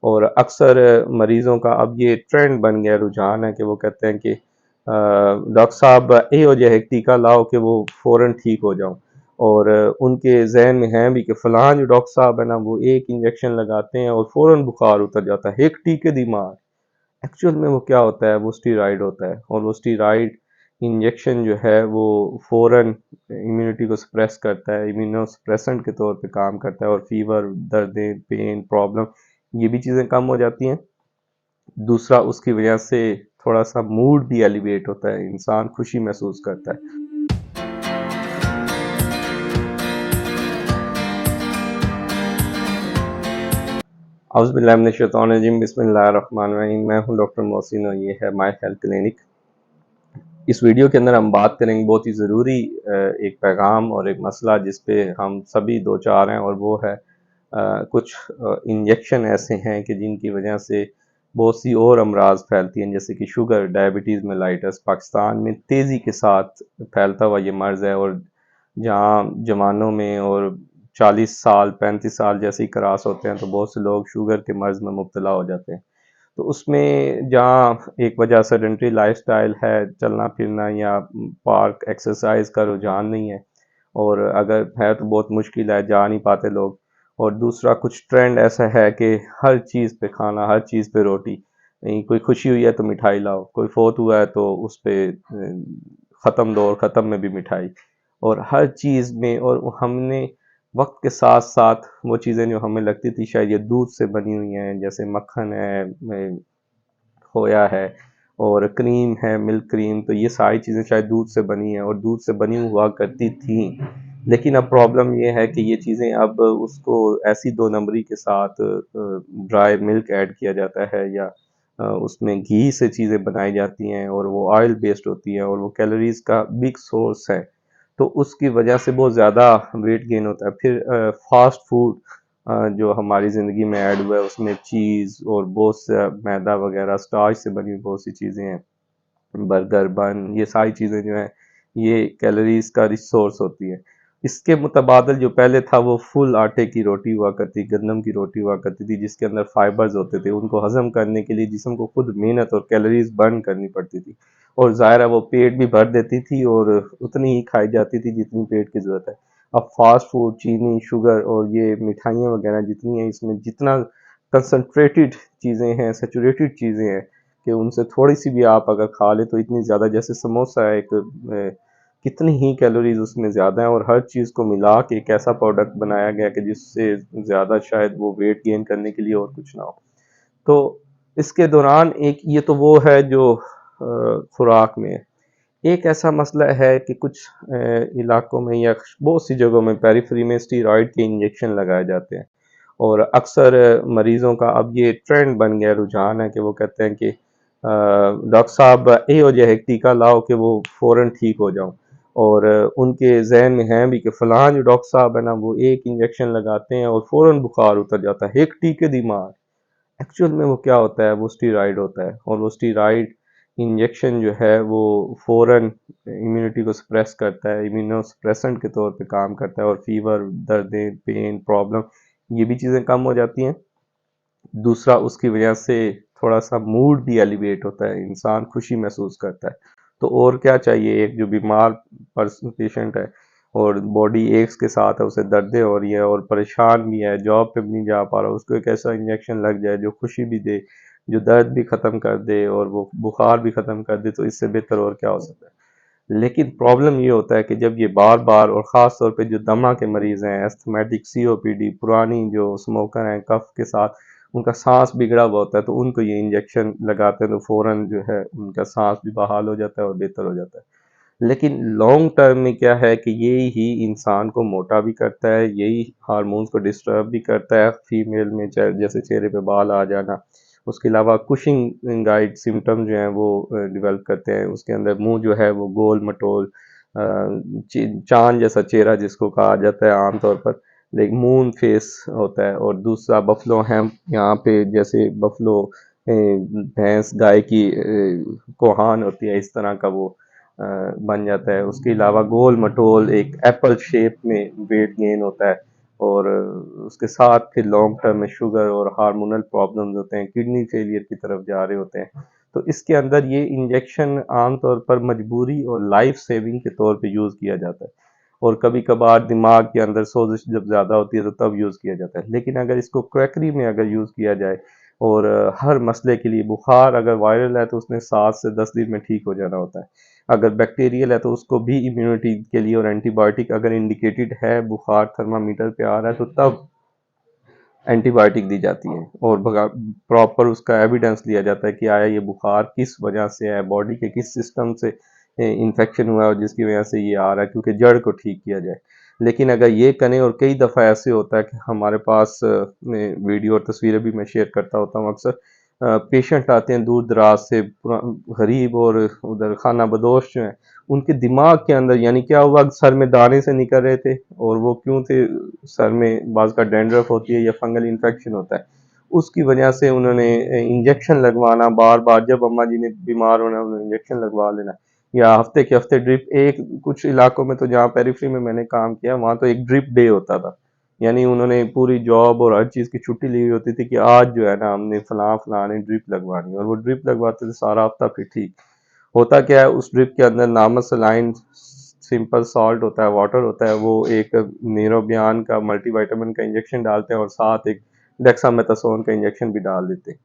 और अक्सर मरीज़ों का अब ये ट्रेंड बन गया, रुझान है कि वो कहते हैं कि डॉक्टर साहब इहो जो है टीका लाओ कि वो फ़ौरन ठीक हो जाऊँ। और उनके ज़हन में है भी कि फ़लाँ जो डॉक्टर साहब है ना, वो एक इंजेक्शन लगाते हैं और फ़ौरन बुखार उतर जाता है, एक टीके दी मार। एक्चुअल में वो क्या होता है, वो स्टीरॉइड होता है, और वो स्टीरॉइड इंजेक्शन जो है वो फ़ौरन इम्यूनिटी को सप्रेस करता है, इम्यूनोसप्रेसेंट के तौर पे काम करता है, और फीवर, दर्दें, पेन, प्रॉब्लम, ये भी चीज़ें कम हो जाती हैं। दूसरा, उसकी वजह से थोड़ा-सा मूड भी एलिवेट होता है, इंसान खुशी महसूस करता है। औज़ुबिल्लाहि मिनश्शैतानिर्रजीम, बिस्मिल्लाहिर्रहमानिर्रहीम। मैं हूँ डॉक्टर मोहसिन और ये है माय हेल्थ क्लिनिक। इस वीडियो के अंदर हम बात करेंगे बहुत ही ज़रूरी एक पैगाम और एक मसला जिस पे हम सभी दो चार हैं, और वो है कुछ इंजेक्शन ऐसे हैं कि जिनकी वजह से बहुत सी और अमराज फैलती हैं, जैसे कि शुगर, डायबिटीज़ मेलाइटस। पाकिस्तान में तेज़ी के साथ फैलता हुआ ये मर्ज़ है, और जहाँ जवानों में और 40 साल 35 साल जैसे ही क्रॉस होते हैं तो बहुत से लोग शुगर के मर्ज़ में मुब्तला हो जाते हैं। तो उसमें जहाँ एक वजह सेडेंटरी लाइफस्टाइल है, चलना फिरना या पार्क एक्सरसाइज का रुझान नहीं है, और अगर है तो बहुत मुश्किल है, जा नहीं पाते लोग। और दूसरा, कुछ ट्रेंड ऐसा है कि हर चीज़ पे खाना, हर चीज़ पे रोटी। नहीं, कोई खुशी हुई है तो मिठाई लाओ, कोई फोत हुआ है तो उस पे ख़त्म दो, और ख़त्म में भी मिठाई। और हर चीज़ में, और हमने वक्त के साथ साथ वो चीज़ें जो हमें लगती थी शायद ये दूध से बनी हुई हैं, जैसे मक्खन है, खोया है, और क्रीम है, मिल्क क्रीम, तो ये सारी चीज़ें शायद दूध से बनी हैं और दूध से बनी हुआ करती थी। लेकिन अब प्रॉब्लम ये है कि ये चीज़ें अब उसको ऐसी दो नंबरी के साथ ड्राई मिल्क ऐड किया जाता है, या उसमें घी से चीज़ें बनाई जाती हैं, और वो ऑयल बेस्ड होती हैं, और वो कैलोरीज का बिग सोर्स है। तो उसकी वजह से बहुत ज़्यादा वेट गेन होता है। फिर फास्ट फूड जो हमारी ज़िंदगी में ऐड हुआ है, उसमें चीज़ और बहुत सा मैदा वगैरह, स्टार्च से बनी हुई बहुत सी चीज़ें हैं, बर्गर, बन, ये सारी चीज़ें जो हैं, ये कैलोरीज़ का रिसोर्स होती है। इसके मुतबादल जो पहले था वो फुल आटे की रोटी हुआ करती, गंदम की रोटी हुआ करती थी, जिसके अंदर फाइबर्स होते थे। उनको हज़म करने के लिए जिस्म को खुद मेहनत और कैलोरीज़ बर्न करनी पड़ती थी, और ज़ाहिर है वो पेट भी भर देती थी, और उतनी ही खाई जाती थी जितनी पेट की ज़रूरत है। अब फ़ास्ट फूड, चीनी, शुगर और ये मिठाइयाँ वगैरह जितनी हैं, इसमें जितना कंसंट्रेटेड चीज़ें हैं, सैचुरेटेड चीज़ें हैं, कि उनसे थोड़ी-सी भी आप अगर खा लें तो इतनी ज़्यादा, जैसे समोसा है एक, कितनी ही कैलोरीज़ उसमें ज़्यादा हैं, और हर चीज़ को मिला के एक ऐसा प्रोडक्ट बनाया गया कि जिससे ज़्यादा शायद वो वेट गेन करने के लिए और कुछ ना हो। तो इसके दौरान एक ये तो वो है जो खुराक में है। एक ऐसा मसला है कि कुछ इलाकों में या बहुत सी जगहों में पेरिफेरी में स्टीरॉयड के इंजेक्शन लगाए जाते हैं, और अक्सर मरीज़ों का अब ये ट्रेंड बन गया, रुझान है कि वो कहते हैं कि डॉक्टर साहब इहो जो है टीका लाओ कि वो फ़ौरन ठीक हो जाऊँ। और उनके ज़हन में है भी कि फ़लाँ जो डॉक्टर साहब है ना, वो एक इंजेक्शन लगाते हैं और फ़ौरन बुखार उतर जाता है, एक टीके दी मार। एक्चुअल में वो क्या होता है, वो स्टीरॉइड होता है, और वो स्टीरॉइड इंजेक्शन जो है वो फ़ौरन इम्यूनिटी को सप्रेस करता है, इम्यूनोसप्रेसेंट के तौर पे काम करता है, और फीवर, दर्दें, पेन, प्रॉब्लम, ये भी चीज़ें कम हो जाती हैं। दूसरा, उसकी वजह से थोड़ा-सा मूड भी एलिवेट होता है, इंसान खुशी महसूस करता है। तो और क्या चाहिए, एक जो बीमार पेशेंट है और बॉडी एक्स के साथ है, उसे दर्दें हो रही है और परेशान भी है, जॉब पे भी नहीं जा पा रहा, उसको एक ऐसा इंजेक्शन लग जाए जो खुशी भी दे, जो दर्द भी ख़त्म कर दे और वो बुखार भी ख़त्म कर दे, तो इससे बेहतर और क्या हो सकता है। लेकिन प्रॉब्लम ये होता है कि जब ये बार-बार, और ख़ास तौर पे जो दमा के मरीज़ हैं, अस्थमैटिक, सीओपीडी, पुरानी जो स्मोकर हैं, कफ के साथ उनका साँस बिगड़ा हुआ होता है, तो उनको ये इंजेक्शन लगाते हैं तो फ़ौरन जो है उनका साँस भी बहाल हो जाता है और बेहतर हो जाता है। लेकिन लॉन्ग टर्म में क्या है कि यही ही इंसान को मोटा भी करता है, यही हार्मोन्स को डिस्टर्ब भी करता है फीमेल में, जैसे चेहरे पे बाल आ जाना। उसके अलावा कुशिंग गाइड सिम्टम जो हैं वो डेवलप करते हैं। उसके अंदर मुँह जो है वो गोल-मटोल, चाँद जैसा चेहरा जिसको कहा जाता है आम तौर पर, लेकिन मून फेस होता है। और दूसरा, बफलो हैम्प, यहाँ पे जैसे बफलो भैंस, गाय की कोहान होती है, इस तरह का वो बन जाता है। उसके अलावा गोल मटोल एक एप्पल शेप में वेट गेन होता है। और उसके साथ फिर लॉन्ग टर्म में शुगर और हार्मोनल प्रॉब्लम्स होते हैं, किडनी फेलियर की तरफ जा रहे होते हैं। तो इसके अंदर ये इंजेक्शन आमतौर पर मजबूरी और लाइफ सेविंग के तौर पे यूज़ किया जाता है, और कभी कभार दिमाग के अंदर सोजिश जब ज़्यादा होती है तो तब यूज़ किया जाता है। लेकिन अगर इसको क्वैकरी में अगर यूज़ किया जाए, और हर मसले के लिए, बुखार अगर वायरल है तो उसने 7 से 10 दिन में ठीक हो जाना होता है। अगर बैक्टीरियल है तो उसको भी इम्यूनिटी के लिए, और एंटीबायोटिक अगर इंडिकेटेड है, बुखार थर्मामीटर पे आ रहा है तो तब एंटीबायोटिक दी जाती है, और प्रॉपर उसका एविडेंस लिया जाता है कि आया ये बुखार किस वजह से है, बॉडी के किस सिस्टम से इन्फेक्शन हुआ है और जिसकी वजह से ये आ रहा है, क्योंकि जड़ को ठीक किया जाए। लेकिन अगर ये करें, और कई दफ़ा ऐसे होता है कि हमारे पास वीडियो और तस्वीरें भी मैं शेयर करता होता हूँ अक्सर, पेशेंट आते हैं दूर दराज से, गरीब और उधर खाना बदोश जो हैं, उनके दिमाग के अंदर यानी क्या हुआ, सर में दाने से निकल रहे थे, और वो क्यों थे, सर में बाज़ का डैंड्रफ होती है या फंगल इन्फेक्शन होता है, उसकी वजह से उन्होंने इंजेक्शन लगवाना बार बार, जब अम्मा जी ने बीमार होना उन्होंने इंजेक्शन लगवा लेना, या हफ्ते के हफ्ते ड्रिप। एक कुछ इलाकों में तो जहाँ पेरिफेरी में मैंने काम किया वहाँ तो एक ड्रिप डे होता था, यानी उन्होंने पूरी जॉब और हर चीज़ की छुट्टी ली हुई होती थी कि आज जो है ना हमने फलां फलां ने ड्रिप लगवानी है, और वो ड्रिप लगवाते थे सारा हफ्ता, फिर ठीक। होता क्या है, उस ड्रिप के अंदर नामक सलाइन, सिंपल सॉल्ट होता है, वाटर होता है, वो एक नीरोबियान का मल्टीविटामिन का इंजेक्शन डालते हैं, और साथ एक डेक्सामेथासोन का इंजेक्शन भी डाल देते हैं।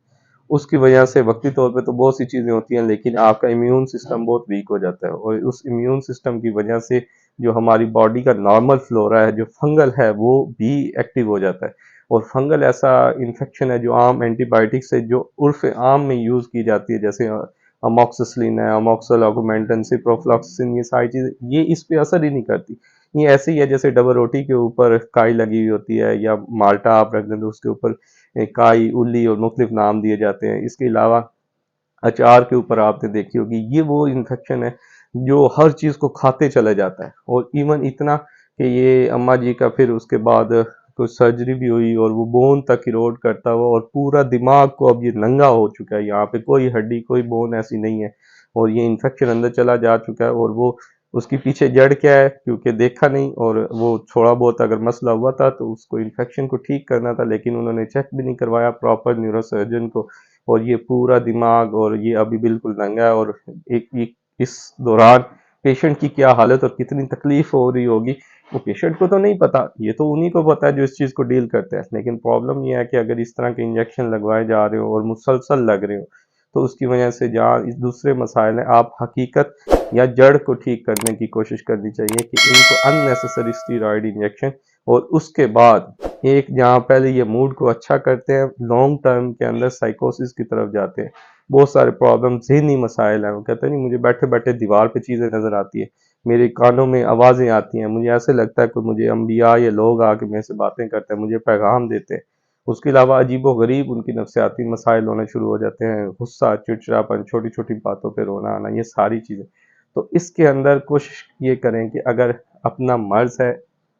उसकी वजह से वक्ती तौर पे तो बहुत सी चीज़ें होती हैं, लेकिन आपका इम्यून सिस्टम बहुत वीक हो जाता है, और उस इम्यून सिस्टम की वजह से जो हमारी बॉडी का नॉर्मल फ्लोरा है, जो फंगल है, वो भी एक्टिव हो जाता है। और फंगल ऐसा इन्फेक्शन है जो आम एंटीबायोटिक से जो उर्फ आम में यूज़ की जाती है, जैसे अमोक्सिसिलिन है, अमोक्सल ऑगमेंटन, सिप्रोफ्लॉक्सिसिन, ये सारी चीज़ें ये इस पे असर ही नहीं करती। ये ऐसे ही है जैसे डबल रोटी के ऊपर काई लगी हुई होती है, या माल्टा आप रख दें तो उसके ऊपर काई, उल्ली और मुख्तलिफ नाम दिए जाते हैं। इसके अलावा अचार के ऊपर आपने देखी होगी, ये वो इन्फेक्शन है जो हर चीज़ को खाते चला जाता है, और इवन इतना कि ये अम्मा जी का फिर उसके बाद कुछ सर्जरी भी हुई, और वो बोन तक इरोड करता हुआ, और पूरा दिमाग को अब ये नंगा हो चुका है, यहाँ पे कोई हड्डी कोई बोन ऐसी नहीं है, और ये इन्फेक्शन अंदर चला जा चुका है। और वो उसके पीछे जड़ क्या है, क्योंकि देखा नहीं, और वो थोड़ा बहुत अगर मसला हुआ था तो उसको इन्फेक्शन को ठीक करना था, लेकिन उन्होंने चेक भी नहीं करवाया प्रॉपर न्यूरोसर्जन को, और ये पूरा दिमाग, और ये अभी बिल्कुल नंगा है। और एक इस दौरान पेशेंट की क्या हालत और कितनी तकलीफ हो रही होगी, वो पेशेंट को तो नहीं पता, ये तो उन्हीं को पता है जो इस चीज़ को डील करते हैं। लेकिन प्रॉब्लम ये है कि अगर इस तरह के इंजेक्शन लगवाए जा रहे हो और मुसलसल लग रहे हो, तो उसकी वजह से जहाँ इस दूसरे मसाइल हैं, आप हकीकत या जड़ को ठीक करने की कोशिश करनी चाहिए कि इनको अननेसेसरी स्टीरॉयड इंजेक्शन, और उसके बाद एक जहाँ पहले ये मूड को अच्छा करते हैं, लॉन्ग टर्म के अंदर साइकोसिस की तरफ जाते हैं। बहुत सारे प्रॉब्लम ज़हनी मसाइल हैं, वो कहते हैं नहीं मुझे बैठे बैठे दीवार पे चीज़ें नज़र आती है, मेरे कानों में आवाज़ें आती हैं, मुझे ऐसे लगता है कि मुझे अम्बिया या लोग आके मेरे से बातें करते हैं, मुझे पैगाम देते हैं। उसके अलावा अजीबो-गरीब उनकी नफ्सियाती मसाइल होने शुरू हो जाते हैं, गुस्सा, चिड़चिड़ापन, छोटी-छोटी बातों पे रोना आना, ये सारी चीज़ें। तो इसके अंदर कोशिश ये करें कि अगर अपना मर्ज़ है,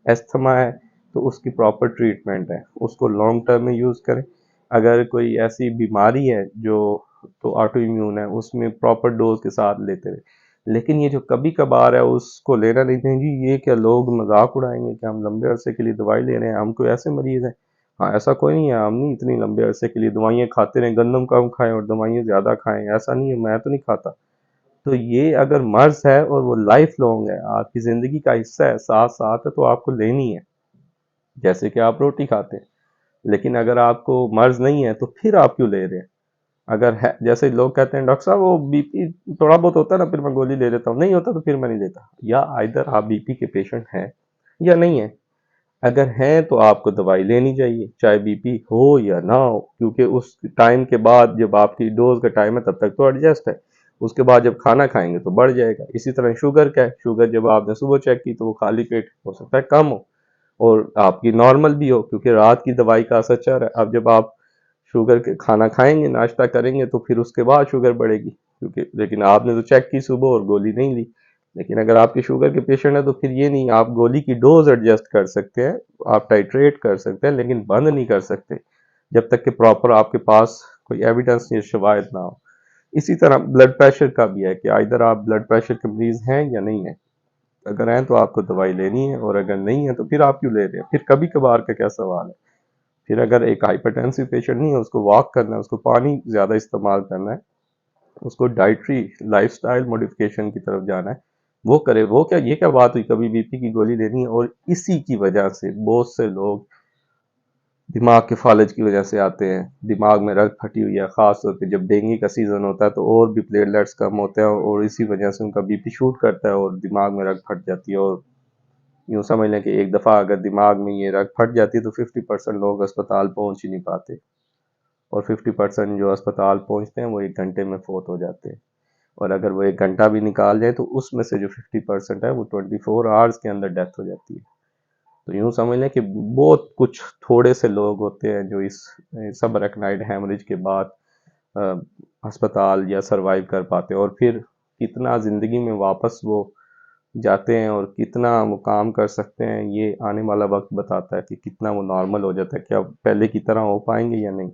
अस्थमा है, तो उसकी प्रॉपर ट्रीटमेंट है, उसको लॉन्ग टर्म में यूज़ करें। अगर कोई ऐसी बीमारी है जो तो ऑटो इम्यून है, उसमें प्रॉपर डोज़ के साथ लेते रहें। लेकिन ये जो कभी-कभार है उसको लेना नहीं चाहिए। जी, ये क्या लोग मज़ाक उड़ाएँगे कि हम लंबे अरसे के लिए दवाई ले रहे हैं, हम कोई ऐसे मरीज़ हैं? हाँ, ऐसा कोई नहीं है, हम नहीं इतनी लंबे अरसे के लिए दवाइयाँ खाते रहें, गंदम कम खाएँ और दवाइयाँ ज़्यादा खाएँ, ऐसा नहीं है, मैं तो नहीं खाता। तो ये अगर मर्ज़ है और वो लाइफ़ लॉन्ग है, आपकी ज़िंदगी का हिस्सा है, साथ-साथ है, तो आपको लेनी है, जैसे कि आप रोटी खाते हैं। लेकिन अगर आपको मर्ज़ नहीं है, तो फिर आप क्यों ले रहे हैं? अगर है, जैसे लोग कहते हैं डॉक्टर साहब वो बीपी थोड़ा बहुत होता है ना, फिर मैं गोली ले लेता हूँ, नहीं होता तो फिर मैं नहीं लेता। या आइदर आप बीपी के पेशेंट हैं या नहीं है। अगर हैं तो आपको दवाई लेनी चाहिए, चाहे बीपी हो या ना हो, क्योंकि उस टाइम के बाद जब आपकी डोज़ का टाइम है तब तक तो एडजस्ट है। उसके बाद जब खाना खाएँगे तो बढ़ जाएगा। इसी तरह शुगर का है, शुगर जब आपने सुबह चेक की तो वो खाली पेट हो सकता है कम हो, और आपकी नॉर्मल भी हो, क्योंकि रात की दवाई का असर चल रहा है। अब जब आप शुगर के खाना खाएँगे, नाश्ता करेंगे तो फिर उसके बाद शुगर बढ़ेगी, क्योंकि लेकिन आपने तो चेक की सुबह और गोली नहीं ली। लेकिन अगर आपके शुगर के पेशेंट हैं तो फिर ये नहीं, आप गोली की डोज़ एडजस्ट कर सकते हैं, आप टाइट्रेट कर सकते हैं, लेकिन बंद नहीं कर सकते, जब तक कि प्रॉपर आपके पास कोई एविडेंस या शवाहिद ना हो। इसी तरह ब्लड प्रेशर का भी है कि आइदर आप ब्लड प्रेशर के मरीज़ हैं या नहीं हैं। अगर हैं तो आपको दवाई लेनी है, और अगर नहीं है तो फिर आप क्यों ले रहे हैं? फिर कभी कभार का क्या सवाल है? फिर अगर एक हाइपरटेंसिव पेशेंट नहीं है, उसको वॉक करना है, उसको पानी ज़्यादा इस्तेमाल करना है, उसको डाइटरी लाइफस्टाइल मॉडिफिकेशन की तरफ जाना है, वो करे। वो क्या, ये क्या बात हुई कभी बीपी की गोली लेनी है? और इसी की वजह से बहुत से लोग दिमाग के फालिज की वजह से आते हैं, दिमाग में रग फटी हुई है, ख़ास तौर पे जब डेंगू का सीज़न होता है तो और भी प्लेटलेट्स कम होते हैं, और इसी वजह से उनका बीपी शूट करता है और दिमाग में रग फट जाती है। और यूँ समझ लें कि एक दफ़ा अगर दिमाग में ये रग फट जाती है तो 50% लोग अस्पताल पहुँच ही नहीं पाते, और 50% जो अस्पताल पहुँचते हैं वो 1 घंटे में फ़ौत हो जाते हैं। और अगर वो 1 घंटा भी निकाल जाए तो उसमें से जो 50% है वो 24 आवर्स के अंदर डेथ हो जाती है। तो यूँ समझ लें कि बहुत कुछ थोड़े से लोग होते हैं जो इस सब अरेकनाइड हेमरेज के बाद अ, अस्पताल या सरवाइव कर पाते हैं, और फिर कितना ज़िंदगी में वापस वो जाते हैं और कितना वो काम कर सकते हैं, ये आने वाला वक्त बताता है कि कितना वो नॉर्मल हो जाता है, क्या पहले की तरह हो पाएंगे या नहीं,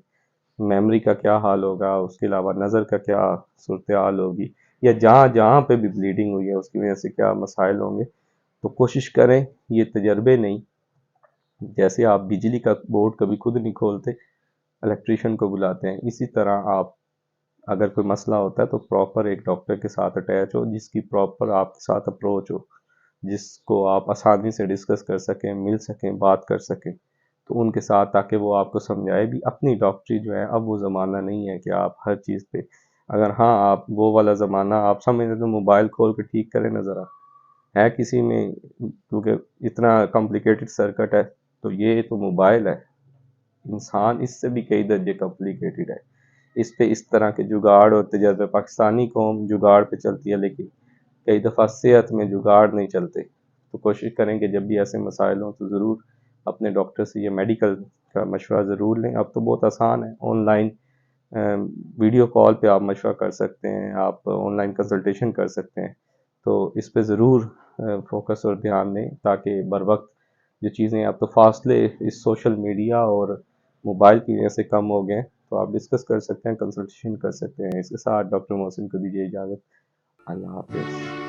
मेमोरी का क्या हाल होगा, उसके अलावा नज़र का क्या सूरत हाल होगी, या जहाँ जहाँ पे भी ब्लीडिंग हुई है उसकी वजह से क्या मसाइल होंगे। तो कोशिश करें, ये तजर्बे नहीं, जैसे आप बिजली का बोर्ड कभी खुद नहीं खोलते, इलेक्ट्रीशियन को बुलाते हैं, इसी तरह आप अगर कोई मसला होता है तो प्रॉपर एक डॉक्टर के साथ अटैच हो, जिसकी प्रॉपर आपके साथ अप्रोच हो, जिसको आप आसानी से डिस्कस कर सकें, मिल सकें, बात कर सकें, तो उनके साथ, ताकि वो आपको समझाए भी। अपनी डॉक्टरी जो है, अब वो ज़माना नहीं है कि आप हर चीज़ पे, अगर हाँ आप वो वाला ज़माना आप समझ लें तो मोबाइल खोल के ठीक करें ना ज़रा, है किसी में, क्योंकि इतना कॉम्प्लिकेटेड सर्किट है, तो ये तो मोबाइल है, इंसान इससे भी कई दर्जे कॉम्प्लिकेटेड है। इस पे इस तरह के जुगाड़ और तजर्बे, पाकिस्तानी कौम जुगाड़ पे चलती है, लेकिन कई दफ़ा सेहत में जुगाड़ नहीं चलते। तो कोशिश करें कि जब भी ऐसे मसाइल हों तो ज़रूर अपने डॉक्टर से या मेडिकल का मशवरा ज़रूर लें। अब तो बहुत आसान है, ऑनलाइन वीडियो कॉल पे आप मशवरा कर सकते हैं, आप ऑनलाइन कंसल्टेशन कर सकते हैं। तो इस पे ज़रूर फ़ोकस और ध्यान दें, ताकि बर वक्त जो चीज़ें, अब तो फासले इस सोशल मीडिया और मोबाइल की वजह से कम हो गए हैं, तो आप डिस्कस कर सकते हैं, कंसल्टेशन कर सकते हैं। इसके साथ डॉक्टर मोहसिन को दीजिए इजाज़त। अल्लाह हाफ़िज़।